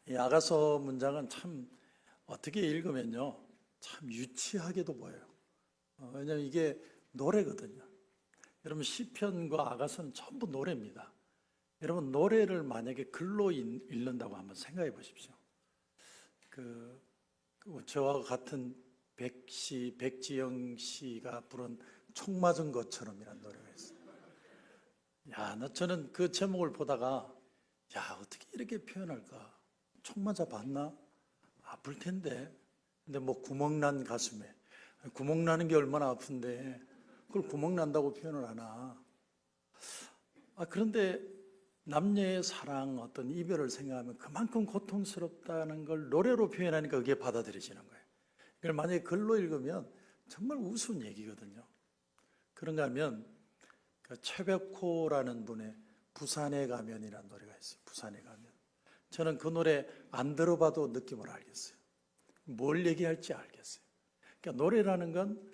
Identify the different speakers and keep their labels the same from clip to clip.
Speaker 1: 이 아가서 문장은 참 어떻게 읽으면요, 참 유치하게도 보여요. 왜냐하면 이게 노래거든요. 여러분, 시편과 아가서는 전부 노래입니다. 여러분, 노래를 만약에 글로 읽는다고 한번 생각해 보십시오. 저와 같은 백지영 씨가 부른 총 맞은 것처럼이라는 노래가 있어요. 저는 그 제목을 보다가 어떻게 이렇게 표현할까? 총 맞아 봤나? 아플 텐데. 근데 뭐 구멍 난 가슴에, 구멍 나는 게 얼마나 아픈데 그걸 구멍 난다고 표현을 하나? 그런데 남녀의 사랑, 어떤 이별을 생각하면 그만큼 고통스럽다는 걸 노래로 표현하니까 그게 받아들여지는 거예요. 그걸 만약에 글로 읽으면 정말 우스운 얘기거든요. 그런가 하면 최백호라는 분의 부산에 가면이라는 노래가 있어요. 부산에 가면. 저는 그 노래 안 들어봐도 느낌을 알겠어요. 뭘 얘기할지 알겠어요. 그러니까 노래라는 건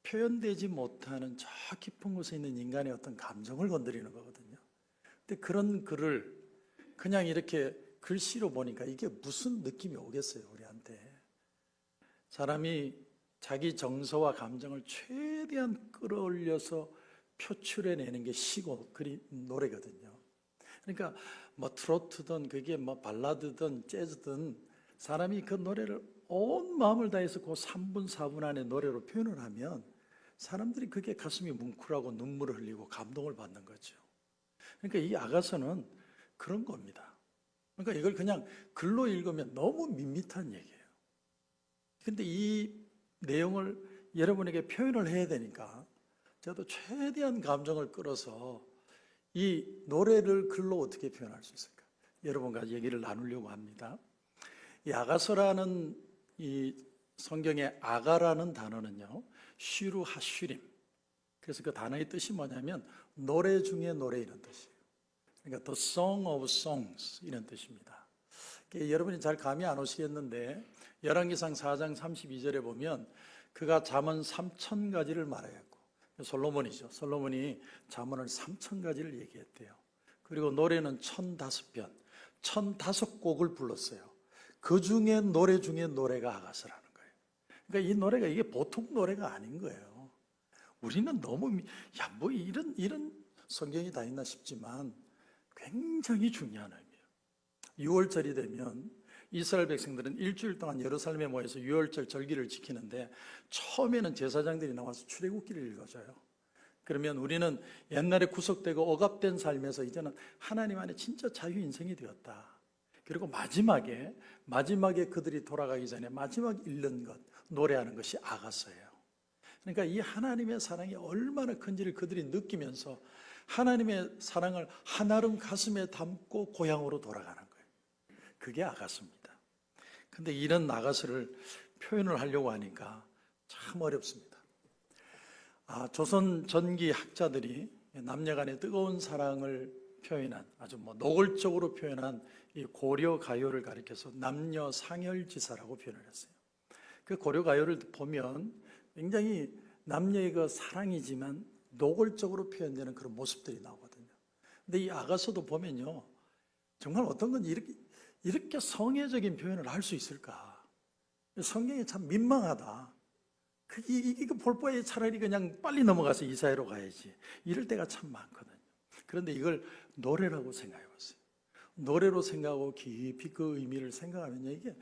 Speaker 1: 표현되지 못하는 저 깊은 곳에 있는 인간의 어떤 감정을 건드리는 거거든요. 근데 그런 글을 그냥 이렇게 글씨로 보니까 이게 무슨 느낌이 오겠어요, 우리한테. 사람이 자기 정서와 감정을 최대한 끌어올려서 표출해내는 게 시고 노래거든요. 그러니까 뭐 트로트든 그게 뭐 발라드든 재즈든 사람이 그 노래를 온 마음을 다해서 그 3분, 4분 안에 노래로 표현을 하면 사람들이 그게 가슴이 뭉클하고 눈물을 흘리고 감동을 받는 거죠. 그러니까 이 아가서는 그런 겁니다. 그러니까 이걸 그냥 글로 읽으면 너무 밋밋한 얘기예요. 근데 이 내용을 여러분에게 표현을 해야 되니까 저도 최대한 감정을 끌어서 이 노래를 글로 어떻게 표현할 수 있을까? 여러분과 얘기를 나누려고 합니다. 이 아가서라는 이 성경의 아가라는 단어는요, 쉬루 하슈림. 그래서 그 단어의 뜻이 뭐냐면 노래 중에 노래 이런 뜻이에요. 그러니까 The Song of Songs 이런 뜻입니다. 여러분이 잘 감이 안 오시겠는데 열왕기상 4장 32절에 보면 그가 잠언 3,000가지를 말하였고, 솔로몬이죠. 솔로몬이 잠언을 3,000가지를 얘기했대요. 그리고 노래는 1,005편, 1,005곡을 불렀어요. 그 중에 노래 중에 노래가 아가서라는 거예요. 그러니까 이 노래가 이게 보통 노래가 아닌 거예요. 우리는 너무 뭐 이런 성경이 다 있나 싶지만 굉장히 중요한 의미예요. 6월절이 되면 이스라엘 백성들은 일주일 동안 예루살렘에 모여서 6월절 절기를 지키는데 처음에는 제사장들이 나와서 출애굽기를 읽어줘요. 그러면 우리는 옛날에 구속되고 억압된 삶에서 이제는 하나님 안에 진짜 자유 인생이 되었다. 그리고 마지막에 그들이 돌아가기 전에 마지막 읽는 것, 노래하는 것이 아가서예요. 그러니까 이 하나님의 사랑이 얼마나 큰지를 그들이 느끼면서 하나님의 사랑을 한아름 가슴에 담고 고향으로 돌아가는 거예요. 그게 아가서입니다. 근데 이런 아가서를 표현을 하려고 하니까 참 어렵습니다. 조선 전기 학자들이 남녀 간의 뜨거운 사랑을 표현한, 아주 노골적으로 표현한 이 고려 가요를 가리켜서 남녀 상열지사라고 표현을 했어요. 그 고려 가요를 보면 굉장히 남녀의 그 사랑이지만 노골적으로 표현되는 그런 모습들이 나오거든요. 근데 이 아가서도 보면요, 정말 어떤 건 이렇게 성애적인 표현을 할 수 있을까? 성경이 참 민망하다. 이거 볼 바에 차라리 그냥 빨리 넘어가서 이사회로 가야지. 이럴 때가 참 많거든요. 그런데 이걸 노래라고 생각해 봤어요. 노래로 생각하고 깊이 그 의미를 생각하면요, 이게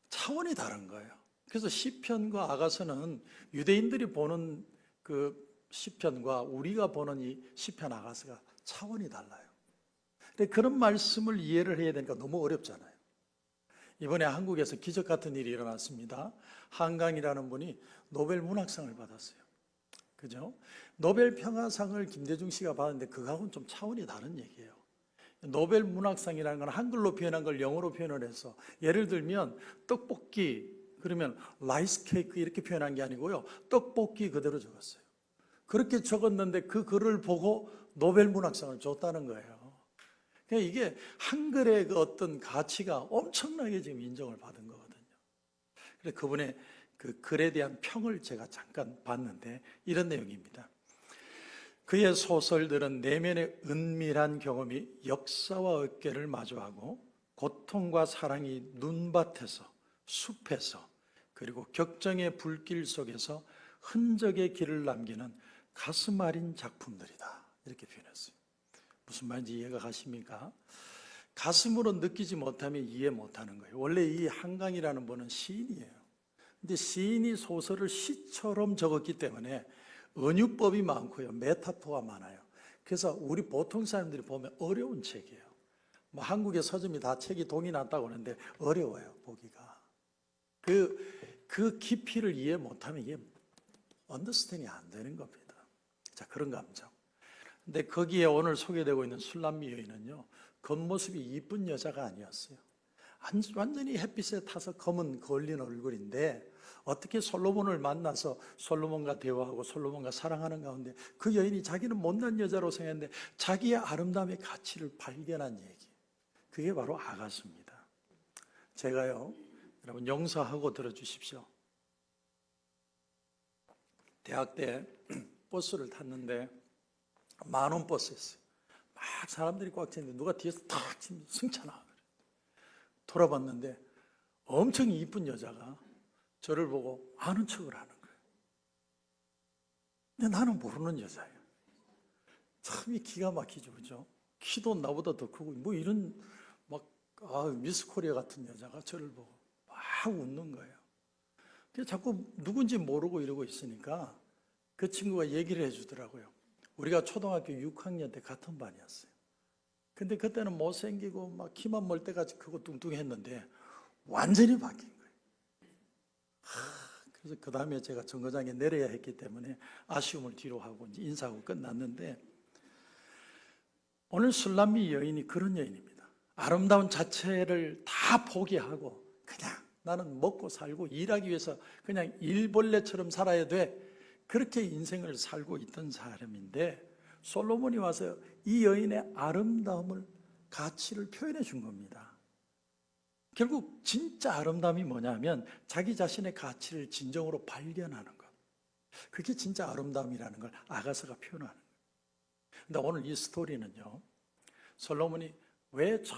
Speaker 1: 차원이 다른 거예요. 그래서 시편과 아가서는 유대인들이 보는 그 시편과 우리가 보는 이 시편 아가서가 차원이 달라요. 근데 그런 말씀을 이해를 해야 되니까 너무 어렵잖아요. 이번에 한국에서 기적 같은 일이 일어났습니다. 한강이라는 분이 노벨 문학상을 받았어요. 그죠? 노벨 평화상을 김대중 씨가 받았는데 그거하고는 좀 차원이 다른 얘기예요. 노벨 문학상이라는 건 한글로 표현한 걸 영어로 표현을 해서, 예를 들면 떡볶이 그러면 라이스 케이크 이렇게 표현한 게 아니고요, 떡볶이 그대로 적었어요. 그렇게 적었는데 그 글을 보고 노벨 문학상을 줬다는 거예요. 그러니까 이게 한글의 그 어떤 가치가 엄청나게 지금 인정을 받은 거거든요. 그래서 그분의 그 글에 대한 평을 제가 잠깐 봤는데 이런 내용입니다. 그의 소설들은 내면의 은밀한 경험이 역사와 어깨를 마주하고 고통과 사랑이 눈밭에서, 숲에서, 그리고 격정의 불길 속에서 흔적의 길을 남기는 가슴 아린 작품들이다. 이렇게 표현했어요. 무슨 말인지 이해가 가십니까? 가슴으로 느끼지 못하면 이해 못하는 거예요. 원래 이 한강이라는 분은 시인이에요. 근데 시인이 소설을 시처럼 적었기 때문에 은유법이 많고요, 메타포가 많아요. 그래서 우리 보통 사람들이 보면 어려운 책이에요. 뭐 한국의 서점이 다 책이 동이 났다고 하는데 어려워요, 보기가. 그 깊이를 이해 못하면 이게 언더스탠이 안 되는 겁니다. 자, 그런 감정. 근데 거기에 오늘 소개되고 있는 술람미 여인은요, 겉모습이 이쁜 여자가 아니었어요. 완전히 햇빛에 타서 검은 걸린 얼굴인데 어떻게 솔로몬을 만나서 솔로몬과 대화하고 솔로몬과 사랑하는 가운데 그 여인이 자기는 못난 여자로 생각했는데 자기의 아름다움의 가치를 발견한 얘기, 그게 바로 아가수입니다. 제가요, 여러분 용서하고 들어주십시오. 대학 때 버스를 탔는데 만원 버스였어요. 막 사람들이 꽉 찼는데 누가 뒤에서 탁 치면 승차나. 돌아봤는데 엄청 이쁜 여자가 저를 보고 아는 척을 하는 거예요. 근데 나는 모르는 여자예요. 참 기가 막히죠, 그죠? 키도 나보다 더 크고 뭐 이런 막 미스 코리아 같은 여자가 저를 보고 막 웃는 거예요. 그래서 자꾸 누군지 모르고 이러고 있으니까 그 친구가 얘기를 해주더라고요. 우리가 초등학교 6학년 때 같은 반이었어요. 근데 그때는 못생기고 막 키만 멀 때까지 크고 뚱뚱했는데 완전히 바뀐 거예요. 그래서 그 다음에 제가 정거장에 내려야 했기 때문에 아쉬움을 뒤로 하고 이제 인사하고 끝났는데, 오늘 술람미 여인이 그런 여인입니다. 아름다운 자체를 다 포기하고 그냥 나는 먹고 살고 일하기 위해서 그냥 일벌레처럼 살아야 돼, 그렇게 인생을 살고 있던 사람인데 솔로몬이 와서 이 여인의 아름다움을, 가치를 표현해 준 겁니다. 결국 진짜 아름다움이 뭐냐면 자기 자신의 가치를 진정으로 발견하는 것, 그게 진짜 아름다움이라는 걸 아가서가 표현하는 거예요. 근데 오늘 이 스토리는요, 솔로몬이 왜 저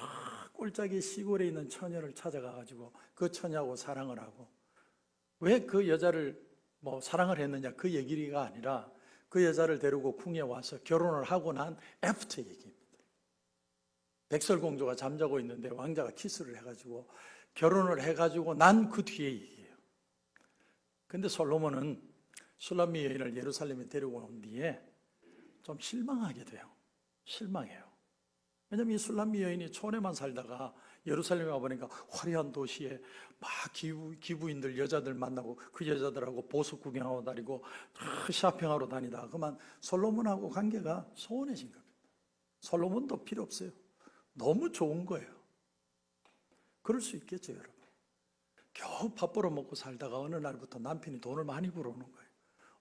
Speaker 1: 꼴짝이 시골에 있는 처녀를 찾아가가지고 그 처녀하고 사랑을 하고 왜 그 여자를 뭐 사랑을 했느냐, 그 얘기가 아니라 그 여자를 데리고 궁에 와서 결혼을 하고 난 애프터 얘기입니다. 백설공주가 잠자고 있는데 왕자가 키스를 해가지고 결혼을 해가지고 난 그 뒤에 얘기예요. 근데 솔로몬은 술람미 여인을 예루살렘에 데리고 온 뒤에 좀 실망하게 돼요. 실망해요. 왜냐하면 이 술람미 여인이 촌에만 살다가 예루살렘에 와보니까 화려한 도시에 막 기부인들, 여자들 만나고 그 여자들하고 보석 구경하고 다니고 쇼핑하러 다니다가 그만 솔로몬하고 관계가 소원해진 겁니다. 솔로몬도 필요 없어요. 너무 좋은 거예요. 그럴 수 있겠죠, 여러분. 겨우 밥 벌어 먹고 살다가 어느 날부터 남편이 돈을 많이 벌어오는 거예요.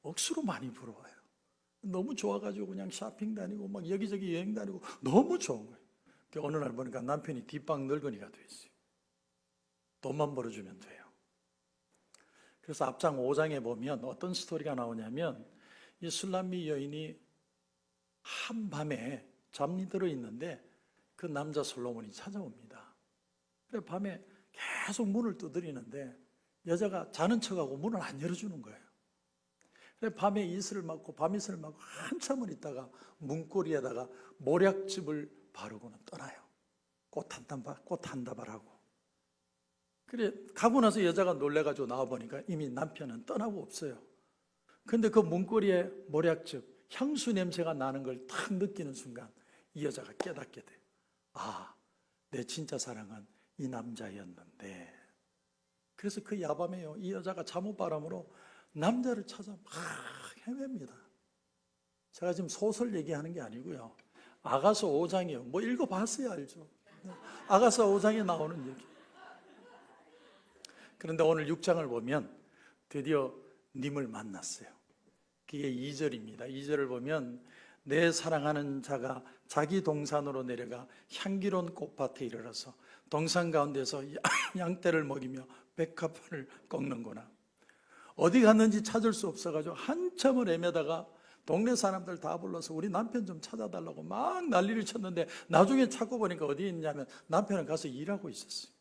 Speaker 1: 억수로 많이 벌어와요. 너무 좋아가지고 그냥 쇼핑 다니고 막 여기저기 여행 다니고 너무 좋은 거예요. 어느 날 보니까 남편이 뒷방 늙은이가 돼 있어요. 돈만 벌어주면 돼요. 그래서 앞장 5장에 보면 어떤 스토리가 나오냐면 이 술람미 여인이 한밤에 잠이 들어 있는데 그 남자 솔로몬이 찾아옵니다. 그래 밤에 계속 문을 두드리는데 여자가 자는 척하고 문을 안 열어주는 거예요. 그래 밤에 이슬을 맞고 밤이슬을 맞고 한참을 있다가 문고리에다가 모략즙을 바르고는 떠나요. 꽃 한 다발하고. 그래 가고 나서 여자가 놀래가지고 나와보니까 이미 남편은 떠나고 없어요. 근데 그 문고리에 모략즙, 향수 냄새가 나는 걸 딱 느끼는 순간 이 여자가 깨닫게 돼요. 아, 내 진짜 사랑은 이 남자였는데. 그래서 그 야밤에요, 이 여자가 잠옷바람으로 남자를 찾아 막 헤맵니다. 제가 지금 소설 얘기하는 게 아니고요, 아가서 5장이요. 뭐 읽어봤어야 알죠. 아가서 5장에 나오는 얘기. 그런데 오늘 6장을 보면 드디어 님을 만났어요. 그게 2절입니다. 2절을 보면 내 사랑하는 자가 자기 동산으로 내려가 향기로운 꽃밭에 이르러서 동산 가운데서 양떼를 먹이며 백합화를 꺾는구나. 어디 갔는지 찾을 수 없어가지고 한참을 헤매다가 동네 사람들 다 불러서 우리 남편 좀 찾아달라고 막 난리를 쳤는데 나중에 찾고 보니까 어디 있냐면 남편은 가서 일하고 있었어요.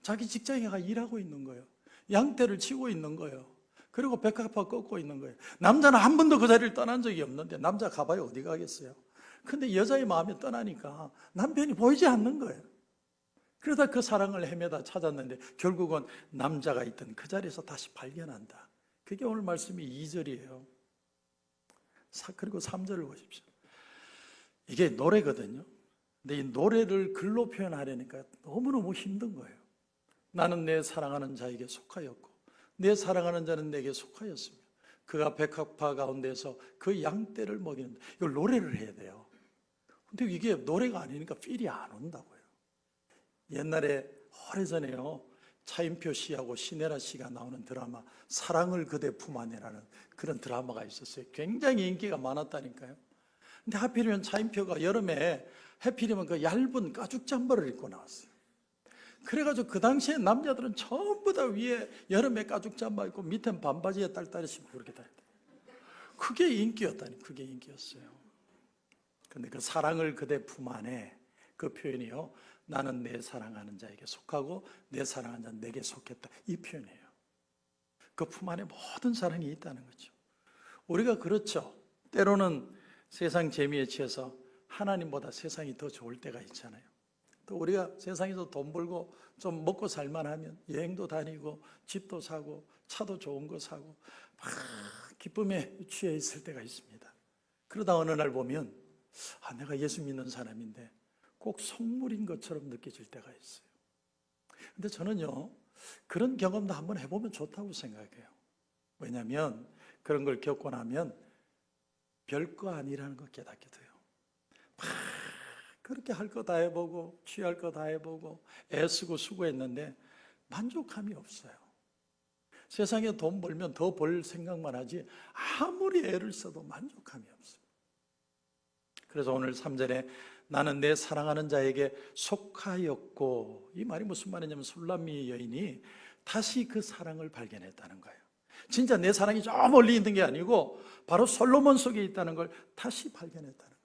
Speaker 1: 자기 직장에 가 일하고 있는 거예요. 양떼를 치고 있는 거예요. 그리고 백합화 꺾고 있는 거예요. 남자는 한 번도 그 자리를 떠난 적이 없는데 남자 가봐야 어디 가겠어요. 근데 여자의 마음이 떠나니까 남편이 보이지 않는 거예요. 그러다 그 사랑을 헤매다 찾았는데 결국은 남자가 있던 그 자리에서 다시 발견한다. 그게 오늘 말씀이 2절이에요. 그리고 3절을 보십시오. 이게 노래거든요. 근데 이 노래를 글로 표현하려니까 너무너무 힘든 거예요. 나는 내 사랑하는 자에게 속하였고 내 사랑하는 자는 내게 속하였으며 그가 백합화 가운데서 그 양떼를 먹이는데 이걸 노래를 해야 돼요. 근데 이게 노래가 아니니까 필이 안 온다고요. 옛날에 오래전에요, 차인표 씨하고 신혜라 씨가 나오는 드라마 사랑을 그대 품 안에라는 그런 드라마가 있었어요. 굉장히 인기가 많았다니까요. 근데 하필이면 차인표가 여름에 하필이면 그 얇은 가죽 잠바를 입고 나왔어요. 그래가지고 그 당시에 남자들은 전부 다 위에 여름에 가죽 잠바 입고 밑엔 반바지에 딸딸이 신고 그렇게 다녔다. 그게 인기였다니. 그게 인기였어요. 근데 그 사랑을 그대 품 안에 그 표현이요, 나는 내 사랑하는 자에게 속하고 내 사랑하는 자는 내게 속했다, 이 표현이에요. 그 품 안에 모든 사랑이 있다는 거죠. 우리가 그렇죠. 때로는 세상 재미에 취해서 하나님보다 세상이 더 좋을 때가 있잖아요. 또 우리가 세상에서 돈 벌고 좀 먹고 살만하면 여행도 다니고 집도 사고 차도 좋은 거 사고 막 기쁨에 취해 있을 때가 있습니다. 그러다 어느 날 보면 내가 예수 믿는 사람인데 꼭 속물인 것처럼 느껴질 때가 있어요. 근데 저는요, 그런 경험도 한번 해보면 좋다고 생각해요. 왜냐하면 그런 걸 겪고 나면 별거 아니라는 걸 깨닫게 돼요. 막 그렇게 할 거 다 해보고 취할 거 다 해보고 애쓰고 수고했는데 만족함이 없어요. 세상에 돈 벌면 더 벌 생각만 하지 아무리 애를 써도 만족함이 없어요. 그래서 오늘 3절에 나는 내 사랑하는 자에게 속하였고, 이 말이 무슨 말이냐면 술람미 여인이 다시 그 사랑을 발견했다는 거예요. 진짜 내 사랑이 저 멀리 있는 게 아니고 바로 솔로몬 속에 있다는 걸 다시 발견했다는 거예요.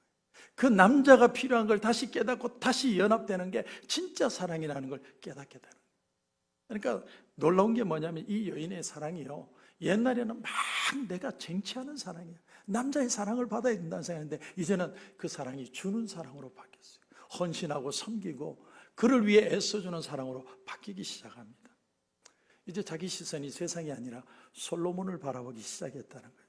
Speaker 1: 그 남자가 필요한 걸 다시 깨닫고 다시 연합되는 게 진짜 사랑이라는 걸 깨닫게 되는 거예요. 그러니까 놀라운 게 뭐냐면 이 여인의 사랑이요, 옛날에는 막 내가 쟁취하는 사랑이에요. 남자의 사랑을 받아야 된다는 생각인데 이제는 그 사랑이 주는 사랑으로 바뀌었어요. 헌신하고 섬기고 그를 위해 애써주는 사랑으로 바뀌기 시작합니다. 이제 자기 시선이 세상이 아니라 솔로몬을 바라보기 시작했다는 거예요.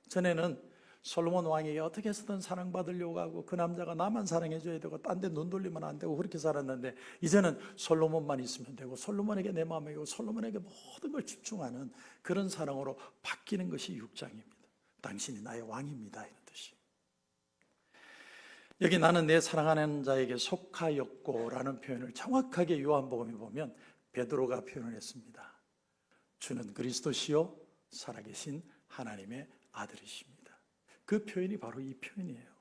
Speaker 1: 전에는 솔로몬 왕에게 어떻게 해서든 사랑받으려고 하고 그 남자가 나만 사랑해줘야 되고 딴 데 눈 돌리면 안 되고 그렇게 살았는데 이제는 솔로몬만 있으면 되고 솔로몬에게 내 마음이 고 솔로몬에게 모든 걸 집중하는 그런 사랑으로 바뀌는 것이 6장입니다. 당신이 나의 왕입니다, 이런 뜻이. 여기 나는 내 사랑하는 자에게 속하였고 라는 표현을 정확하게 요한복음에 보면 베드로가 표현을 했습니다. 주는 그리스도시요 살아계신 하나님의 아들이십니다. 그 표현이 바로 이 표현이에요.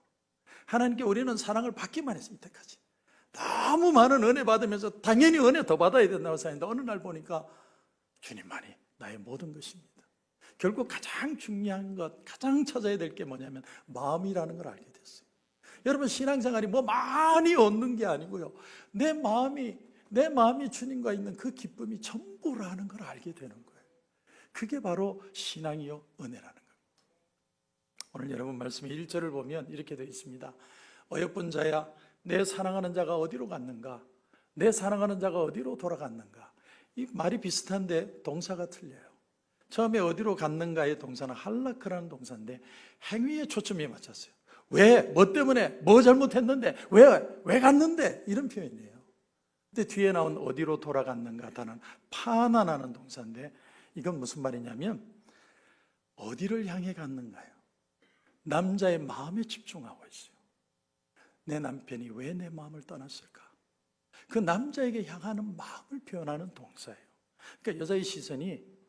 Speaker 1: 하나님께 우리는 사랑을 받기만 했어요. 이때까지 너무 많은 은혜 받으면서 당연히 은혜 더 받아야 된다고 생각했는데 어느 날 보니까 주님만이 나의 모든 것입니다. 결국 가장 중요한 것, 가장 찾아야 될 게 뭐냐면 마음이라는 걸 알게 됐어요. 여러분, 신앙생활이 뭐 많이 얻는 게 아니고요, 내 마음이 주님과 있는 그 기쁨이 전부라는 걸 알게 되는 거예요. 그게 바로 신앙이요 은혜라는 거예요. 오늘 여러분 말씀의 1절을 보면 이렇게 되어 있습니다. 어여쁜 자야, 내 사랑하는 자가 어디로 갔는가? 내 사랑하는 자가 어디로 돌아갔는가? 이 말이 비슷한데 동사가 틀려요. 처음에 어디로 갔는가의 동사는 할라크라는 동사인데 행위에 초점이 맞췄어요. 왜? 뭐 때문에? 뭐 잘못했는데? 왜 갔는데? 이런 표현이에요. 근데 뒤에 나온 어디로 돌아갔는가 단어는 파나나는 동사인데 이건 무슨 말이냐면 어디를 향해 갔는가요? 남자의 마음에 집중하고 있어요. 내 남편이 왜 내 마음을 떠났을까? 그 남자에게 향하는 마음을 표현하는 동사예요. 그러니까 여자의 시선이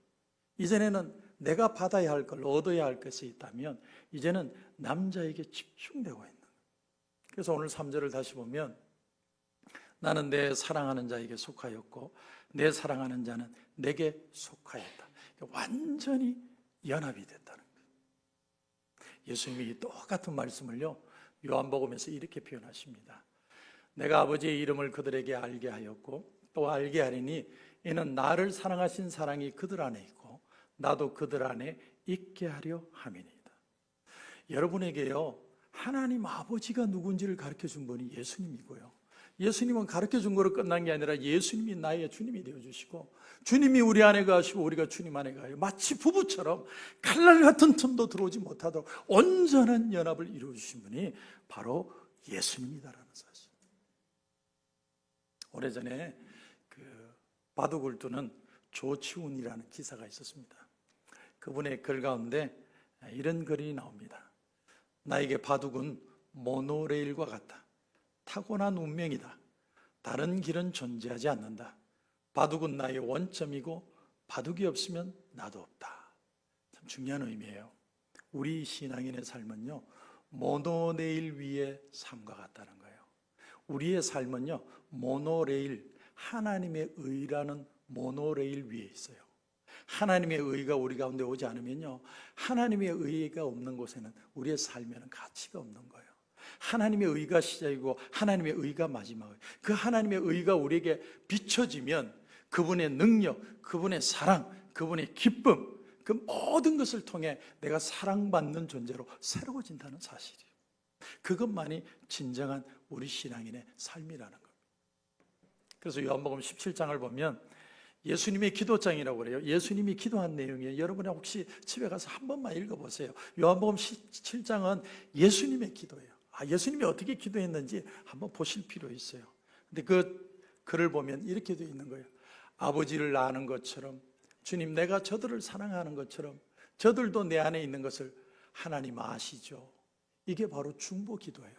Speaker 1: 이전에는 내가 받아야 할 걸, 얻어야 할 것이 있다면 이제는 남자에게 집중되고 있는 거예요. 그래서 오늘 3절을 다시 보면 나는 내 사랑하는 자에게 속하였고 내 사랑하는 자는 내게 속하였다. 완전히 연합이 됐다는 거예요. 예수님이 똑같은 말씀을요, 요한복음에서 이렇게 표현하십니다. 내가 아버지의 이름을 그들에게 알게 하였고 또 알게 하리니 이는 나를 사랑하신 사랑이 그들 안에 있고 나도 그들 안에 있게 하려 함이니이다. 여러분에게요, 하나님 아버지가 누군지를 가르쳐 준 분이 예수님이고요, 예수님은 가르쳐 준 거로 끝난 게 아니라 예수님이 나의 주님이 되어주시고 주님이 우리 안에 가시고 우리가 주님 안에 가요. 마치 부부처럼 칼날 같은 틈도 들어오지 못하도록 온전한 연합을 이루어주신 분이 바로 예수님이다라는 사실. 오래전에 바둑을 두는 조치훈이라는 기사가 있었습니다. 그분의 글 가운데 이런 글이 나옵니다. 나에게 바둑은 모노레일과 같다. 타고난 운명이다. 다른 길은 존재하지 않는다. 바둑은 나의 원점이고 바둑이 없으면 나도 없다. 참 중요한 의미예요. 우리 신앙인의 삶은요, 모노레일 위의 삶과 같다는 거예요. 우리의 삶은요, 모노레일, 하나님의 의라는 모노레일 위에 있어요. 하나님의 의가 우리 가운데 오지 않으면요, 하나님의 의가 없는 곳에는 우리의 삶에는 가치가 없는 거예요. 하나님의 의가 시작이고 하나님의 의가 마지막이에요. 그 하나님의 의가 우리에게 비춰지면 그분의 능력, 그분의 사랑, 그분의 기쁨, 그 모든 것을 통해 내가 사랑받는 존재로 새로워진다는 사실이에요. 그것만이 진정한 우리 신앙인의 삶이라는 겁니다. 그래서 요한복음 17장을 보면 예수님의 기도장이라고 그래요. 예수님이 기도한 내용이에요. 여러분이 혹시 집에 가서 한 번만 읽어보세요. 요한복음 17장은 예수님의 기도예요. 예수님이 어떻게 기도했는지 한번 보실 필요 있어요. 근데 그 글을 보면 이렇게 되어 있는 거예요. 아버지를 아는 것처럼, 주님 내가 저들을 사랑하는 것처럼 저들도 내 안에 있는 것을 하나님 아시죠. 이게 바로 중보 기도예요.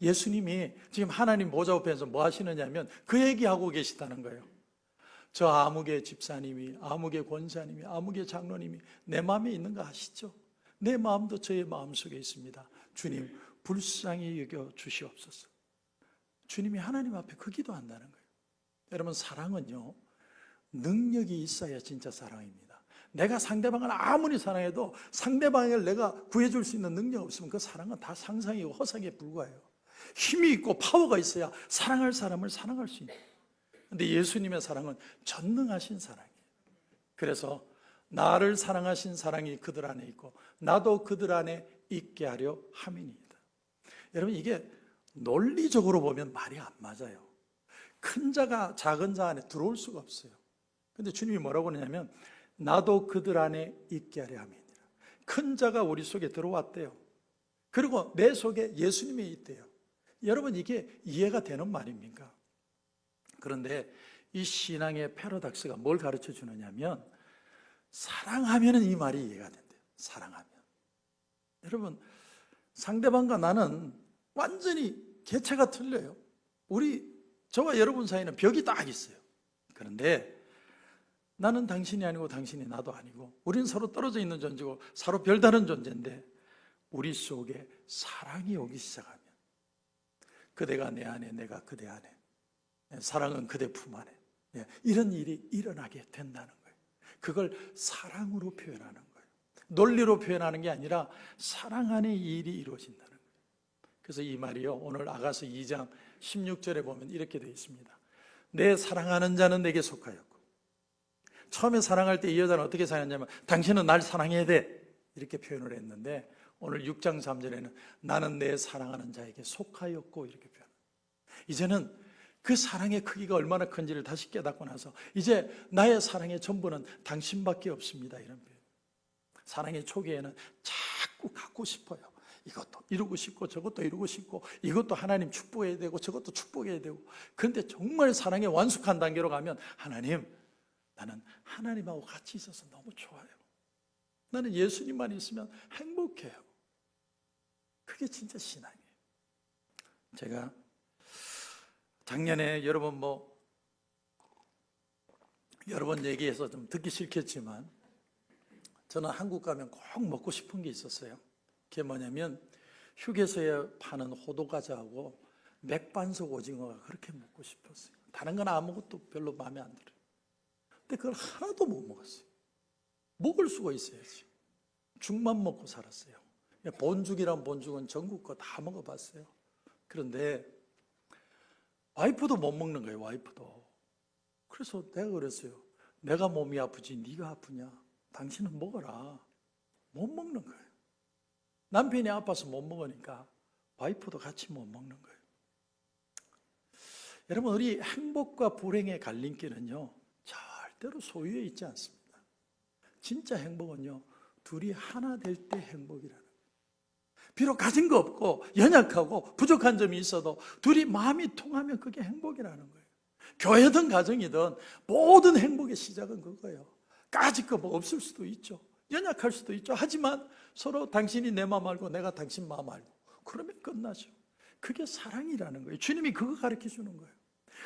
Speaker 1: 예수님이 지금 하나님 보좌 앞에서 뭐 하시느냐면 그 얘기하고 계시다는 거예요. 저 아무개 집사님이, 아무개 권사님이, 아무개 장로님이 내 마음에 있는 거 아시죠? 내 마음도 저의 마음속에 있습니다. 주님 불쌍히 여겨 주시옵소서. 주님이 하나님 앞에 그 기도한다는 거예요. 여러분, 사랑은요, 능력이 있어야 진짜 사랑입니다. 내가 상대방을 아무리 사랑해도 상대방을 내가 구해줄 수 있는 능력 없으면 그 사랑은 다 상상이고 허상에 불과해요. 힘이 있고 파워가 있어야 사랑할 사람을 사랑할 수 있는. 근데 예수님의 사랑은 전능하신 사랑이에요. 그래서 나를 사랑하신 사랑이 그들 안에 있고 나도 그들 안에 있게 하려 함이니이다. 여러분, 이게 논리적으로 보면 말이 안 맞아요. 큰 자가 작은 자 안에 들어올 수가 없어요. 근데 주님이 뭐라고 하냐면 나도 그들 안에 있게 하려 함이니라. 큰 자가 우리 속에 들어왔대요. 그리고 내 속에 예수님이 있대요. 여러분, 이게 이해가 되는 말입니까? 그런데 이 신앙의 패러닥스가 뭘 가르쳐 주느냐면 사랑하면 이 말이 이해가 된대요. 사랑하면. 여러분, 상대방과 나는 완전히 개체가 틀려요. 저와 여러분 사이는 벽이 딱 있어요. 그런데 나는 당신이 아니고 당신이 나도 아니고 우리는 서로 떨어져 있는 존재고 서로 별다른 존재인데 우리 속에 사랑이 오기 시작하면 그대가 내 안에 내가 그대 안에 사랑은 그대 품 안에 이런 일이 일어나게 된다는 거예요. 그걸 사랑으로 표현하는 거예요. 논리로 표현하는 게 아니라 사랑 안에 이 일이 이루어진다는 거예요. 그래서 이 말이요, 오늘 아가서 2장 16절에 보면 이렇게 되어 있습니다. 내 사랑하는 자는 내게 속하였고. 처음에 사랑할 때 이 여자는 어떻게 사랑했냐면 당신은 날 사랑해야 돼 이렇게 표현을 했는데 오늘 6장 3절에는 나는 내 사랑하는 자에게 속하였고 이렇게 표현합니다. 이제는 그 사랑의 크기가 얼마나 큰지를 다시 깨닫고 나서 이제 나의 사랑의 전부는 당신밖에 없습니다 이런 표현. 사랑의 초기에는 자꾸 갖고 싶어요. 이것도 이루고 싶고 저것도 이루고 싶고 이것도 하나님 축복해야 되고 저것도 축복해야 되고. 그런데 정말 사랑의 완숙한 단계로 가면 하나님, 나는 하나님하고 같이 있어서 너무 좋아요. 나는 예수님만 있으면 행복해요. 그게 진짜 신앙이에요. 제가 작년에 여러 번 얘기해서 좀 듣기 싫겠지만 저는 한국 가면 꼭 먹고 싶은 게 있었어요. 그게 뭐냐면 휴게소에 파는 호두과자하고 맥반석 오징어가 그렇게 먹고 싶었어요. 다른 건 아무것도 별로 마음에 안 들어요. 근데 그걸 하나도 못 먹었어요. 먹을 수가 있어야지. 죽만 먹고 살았어요. 본죽이란 본죽은 전국 거 다 먹어봤어요. 그런데 와이프도 못 먹는 거예요. 와이프도. 그래서 내가 그랬어요. 내가 몸이 아프지 네가 아프냐? 당신은 먹어라. 못 먹는 거예요. 남편이 아파서 못 먹으니까 와이프도 같이 못 먹는 거예요. 여러분, 우리 행복과 불행의 갈림길은요, 절대로 소유에 있지 않습니다. 진짜 행복은요, 둘이 하나 될 때 행복이라는 거예요. 비록 가진 거 없고 연약하고 부족한 점이 있어도 둘이 마음이 통하면 그게 행복이라는 거예요. 교회든 가정이든 모든 행복의 시작은 그거예요. 까짓 거 뭐 없을 수도 있죠. 연약할 수도 있죠. 하지만 서로 당신이 내 마음 알고 내가 당신 마음 알고 그러면 끝나죠. 그게 사랑이라는 거예요. 주님이 그거 가르쳐 주는 거예요.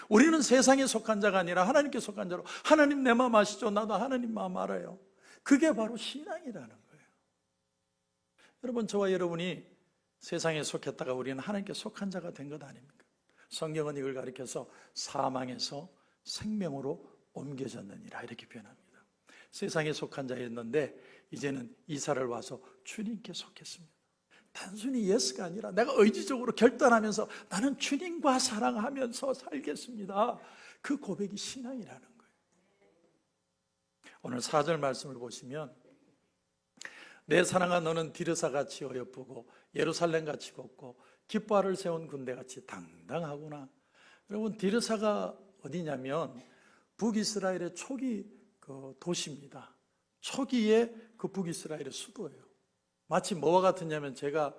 Speaker 1: 우리는 세상에 속한 자가 아니라 하나님께 속한 자로, 하나님 내 마음 아시죠? 나도 하나님 마음 알아요. 그게 바로 신앙이라는 거예요. 여러분, 저와 여러분이 세상에 속했다가 우리는 하나님께 속한 자가 된 것 아닙니까? 성경은 이걸 가리켜서 사망에서 생명으로 옮겨졌느니라 이렇게 표현합니다. 세상에 속한 자였는데 이제는 이사를 와서 주님께 속했습니다. 단순히 예스가 아니라 내가 의지적으로 결단하면서 나는 주님과 사랑하면서 살겠습니다. 그 고백이 신앙이라는 거예요. 오늘 4절 말씀을 보시면 내 사랑아 너는 디르사같이 어여쁘고 예루살렘같이 곱고 깃발을 세운 군대같이 당당하구나. 여러분, 디르사가 어디냐면 북이스라엘의 초기 그 도시입니다. 초기에 그 북이스라엘의 수도예요. 마치 뭐와 같으냐면 제가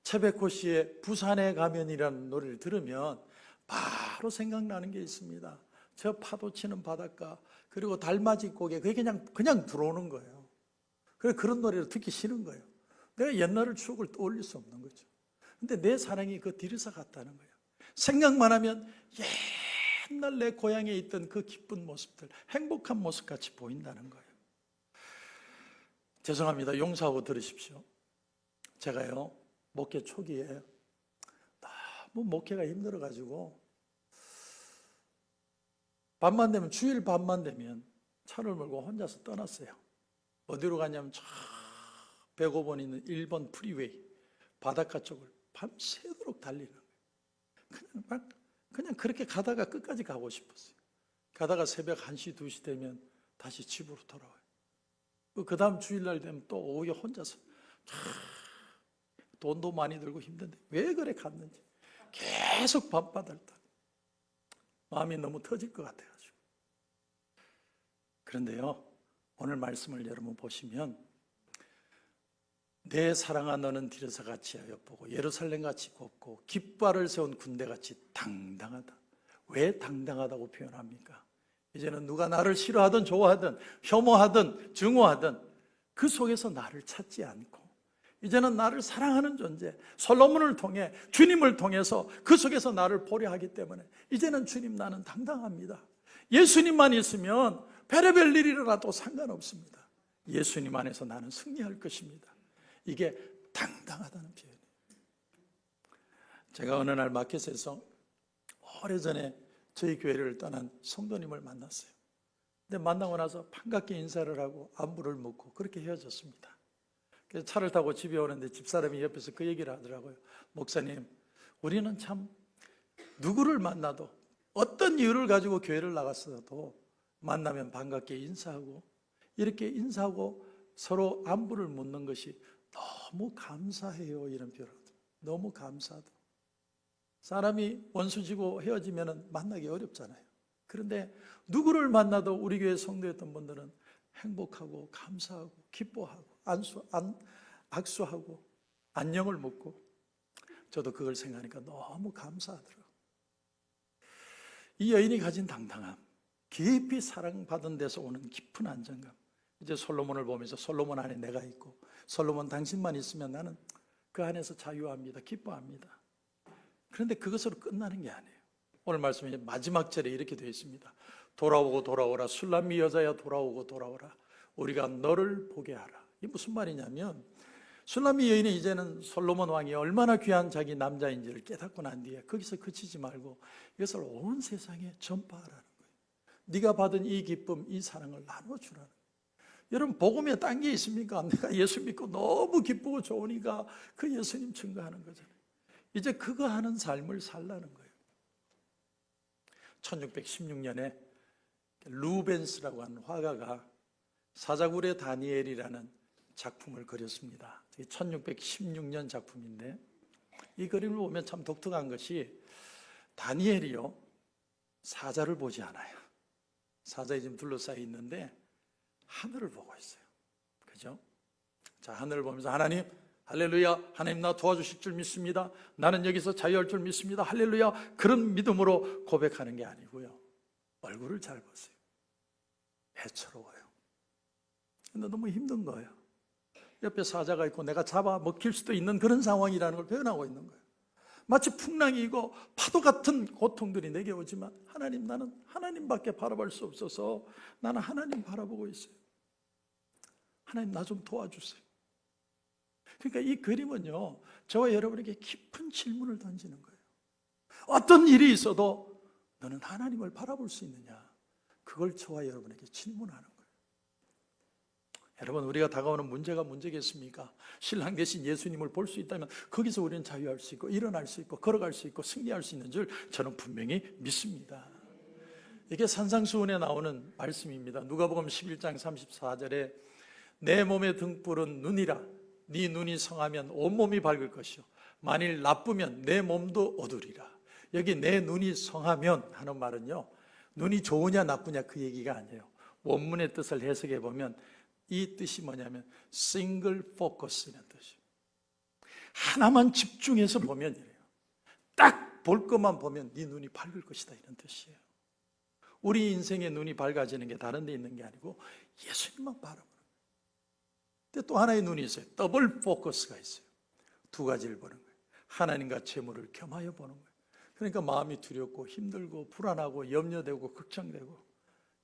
Speaker 1: 최백호 씨의 부산에 가면이라는 노래를 들으면 바로 생각나는 게 있습니다. 저 파도 치는 바닷가, 그리고 달맞이 고개, 그게 그냥 들어오는 거예요. 그래서 그런 노래를 듣기 싫은 거예요. 내가 옛날의 추억을 떠올릴 수 없는 거죠. 근데 내 사랑이 그 디르사 같다는 거예요. 생각만 하면 옛날 내 고향에 있던 그 기쁜 모습들, 행복한 모습같이 보인다는 거예요. 죄송합니다. 용서하고 들으십시오. 제가요, 목회 초기에 너무 목회가 힘들어가지고 밤만 되면, 주일 밤만 되면 차를 몰고 혼자서 떠났어요. 어디로 가냐면 저 105번 있는 1번 프리웨이 바닷가 쪽을 밤새도록 달리는 거예요. 그냥 그렇게 가다가 끝까지 가고 싶었어요. 가다가 새벽 1시, 2시 되면 다시 집으로 돌아와요. 그 다음 주일날 되면 또 오후에 혼자서 돈도 많이 들고 힘든데 왜 그래 갔는지 계속 밤바다를 타. 마음이 너무 터질 것 같아가지고. 그런데요, 오늘 말씀을 여러분 보시면 내 사랑아 너는 디르사같이 어여쁘고 예루살렘같이 곱고 깃발을 세운 군대같이 당당하다. 왜 당당하다고 표현합니까? 이제는 누가 나를 싫어하든 좋아하든 혐오하든 증오하든 그 속에서 나를 찾지 않고 이제는 나를 사랑하는 존재, 솔로몬을 통해 주님을 통해서 그 속에서 나를 보려 하기 때문에 이제는 주님 나는 당당합니다. 예수님만 있으면 별의별 일이라도 상관없습니다. 예수님 안에서 나는 승리할 것입니다. 이게 당당하다는 표현이에요. 제가 어느 날 마켓에서 오래전에 저희 교회를 떠난 성도님을 만났어요. 근데 만나고 나서 반갑게 인사를 하고 안부를 묻고 그렇게 헤어졌습니다. 그래서 차를 타고 집에 오는데 집사람이 옆에서 그 얘기를 하더라고요. 목사님, 우리는 참 누구를 만나도 어떤 이유를 가지고 교회를 나갔어도 만나면 반갑게 인사하고 이렇게 인사하고 서로 안부를 묻는 것이 너무 감사해요. 이런 표현을 하더라고요. 너무 감사하다. 사람이 원수지고 헤어지면 만나기 어렵잖아요. 그런데 누구를 만나도 우리 교회 성도였던 분들은 행복하고 감사하고 기뻐하고 악수하고 안녕을 묻고 저도 그걸 생각하니까 너무 감사하더라고요. 이 여인이 가진 당당함, 깊이 사랑받은 데서 오는 깊은 안정감. 이제 솔로몬을 보면서 솔로몬 안에 내가 있고 솔로몬 당신만 있으면 나는 그 안에서 자유합니다. 기뻐합니다. 그런데 그것으로 끝나는 게 아니에요. 오늘 말씀에 마지막 절에 이렇게 되어 있습니다. 돌아오고 돌아오라. 술람미 여자야 돌아오고 돌아오라. 우리가 너를 보게 하라. 이게 무슨 말이냐면 술람미 여인이 이제는 솔로몬 왕이 얼마나 귀한 자기 남자인지를 깨닫고 난 뒤에 거기서 그치지 말고 이것을 온 세상에 전파하라는 거예요. 네가 받은 이 기쁨, 이 사랑을 나눠주라는 거예요. 여러분 복음에 딴 게 있습니까? 내가 예수 믿고 너무 기쁘고 좋으니까 그 예수님 증거하는 거잖아요. 이제 그거 하는 삶을 살라는 거예요. 1616년에 루벤스라고 하는 화가가 사자굴의 다니엘이라는 작품을 그렸습니다. 1616년 작품인데 이 그림을 보면 참 독특한 것이 다니엘이요 사자를 보지 않아요. 사자에 지금 둘러싸여 있는데 하늘을 보고 있어요. 그죠? 자, 하늘을 보면서 하나님 할렐루야, 하나님 나 도와주실 줄 믿습니다. 나는 여기서 자유할 줄 믿습니다. 할렐루야. 그런 믿음으로 고백하는 게 아니고요, 얼굴을 잘 보세요. 애처로워요. 근데 너무 힘든 거예요. 옆에 사자가 있고 내가 잡아 먹힐 수도 있는 그런 상황이라는 걸 표현하고 있는 거예요. 마치 풍랑이고 파도 같은 고통들이 내게 오지만 하나님, 나는 하나님밖에 바라볼 수 없어서 나는 하나님 바라보고 있어요. 하나님 나 좀 도와주세요. 그러니까 이 그림은요, 저와 여러분에게 깊은 질문을 던지는 거예요. 어떤 일이 있어도 너는 하나님을 바라볼 수 있느냐, 그걸 저와 여러분에게 질문하는 거예요. 여러분, 우리가 다가오는 문제가 문제겠습니까? 신랑 대신 예수님을 볼 수 있다면 거기서 우리는 자유할 수 있고 일어날 수 있고 걸어갈 수 있고 승리할 수 있는 줄 저는 분명히 믿습니다. 이게 산상수훈에 나오는 말씀입니다. 누가복음 11장 34절에 내 몸의 등불은 눈이라. 네 눈이 성하면 온몸이 밝을 것이요 만일 나쁘면 내 몸도 어두리라. 여기 내 눈이 성하면 하는 말은요, 눈이 좋으냐 나쁘냐 그 얘기가 아니에요. 원문의 뜻을 해석해 보면 이 뜻이 뭐냐면 싱글 포커스라는 뜻이에요. 하나만 집중해서 보면 이래요. 딱 볼 것만 보면 네 눈이 밝을 것이다, 이런 뜻이에요. 우리 인생의 눈이 밝아지는 게 다른 데 있는 게 아니고 예수님만 바라보는 거예요. 근데 또 하나의 눈이 있어요. 더블 포커스가 있어요. 두 가지를 보는 거예요. 하나님과 재물을 겸하여 보는 거예요. 그러니까 마음이 두렵고 힘들고 불안하고 염려되고 걱정되고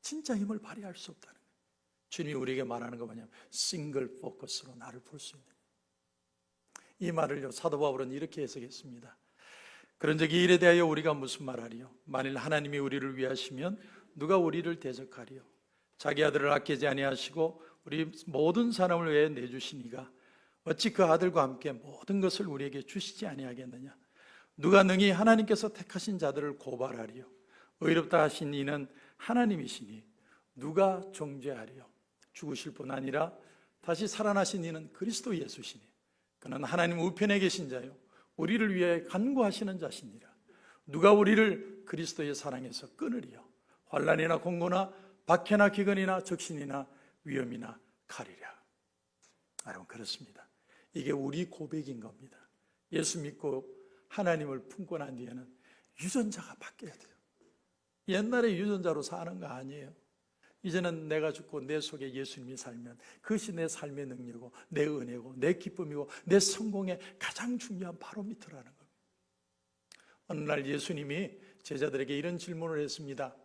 Speaker 1: 진짜 힘을 발휘할 수 없다는 거예요. 주님이 우리에게 말하는 거 뭐냐면 싱글 포커스로 나를 볼 수 있는, 이 말을요 사도 바울은 이렇게 해석했습니다. 그런 적이 이래 대하여 우리가 무슨 말하리요? 만일 하나님이 우리를 위하시면 누가 우리를 대적하리요? 자기 아들을 아끼지 아니하시고 우리 모든 사람을 위해 내주시니가 어찌 그 아들과 함께 모든 것을 우리에게 주시지 아니하겠느냐? 누가 능히 하나님께서 택하신 자들을 고발하리요? 의롭다 하신 이는 하나님이시니 누가 정죄하리요? 죽으실 뿐 아니라 다시 살아나신 이는 그리스도 예수시니 그는 하나님 우편에 계신 자요 우리를 위해 간구하시는 자시니라. 누가 우리를 그리스도의 사랑에서 끊으리요? 환난이나 공고나 박해나 기근이나 적신이나 위험이나 칼이랴. 여러분, 그렇습니다. 이게 우리 고백인 겁니다. 예수 믿고 하나님을 품고 난 뒤에는 유전자가 바뀌어야 돼요. 옛날에 유전자로 사는 거 아니에요. 이제는 내가 죽고 내 속에 예수님이 살면 그것이 내 삶의 능력이고 내 은혜고 내 기쁨이고 내 성공의 가장 중요한 바로미터라는 겁니다. 어느 날 예수님이 제자들에게 이런 질문을 했습니다.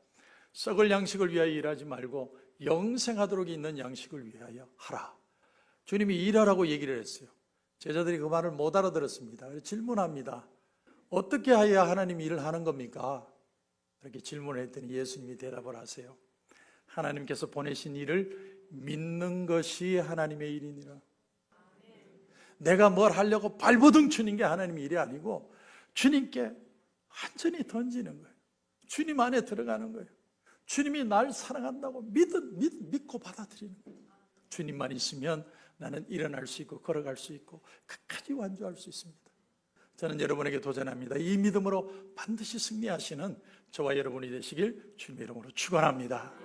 Speaker 1: 썩을 양식을 위하여 일하지 말고 영생하도록 있는 양식을 위하여 하라. 주님이 일하라고 얘기를 했어요. 제자들이 그 말을 못 알아들었습니다. 그래서 질문합니다. 어떻게 해야 하나님이 일을 하는 겁니까? 이렇게 질문을 했더니 예수님이 대답을 하세요. 하나님께서 보내신 일을 믿는 것이 하나님의 일이니라. 내가 뭘 하려고 발버둥 치는 게 하나님의 일이 아니고 주님께 완전히 던지는 거예요. 주님 안에 들어가는 거예요. 주님이 날 사랑한다고 믿고 받아들이는 거예요. 주님만 있으면 나는 일어날 수 있고 걸어갈 수 있고 끝까지 완주할 수 있습니다. 저는 여러분에게 도전합니다. 이 믿음으로 반드시 승리하시는 저와 여러분이 되시길 주님의 이름으로 축원합니다.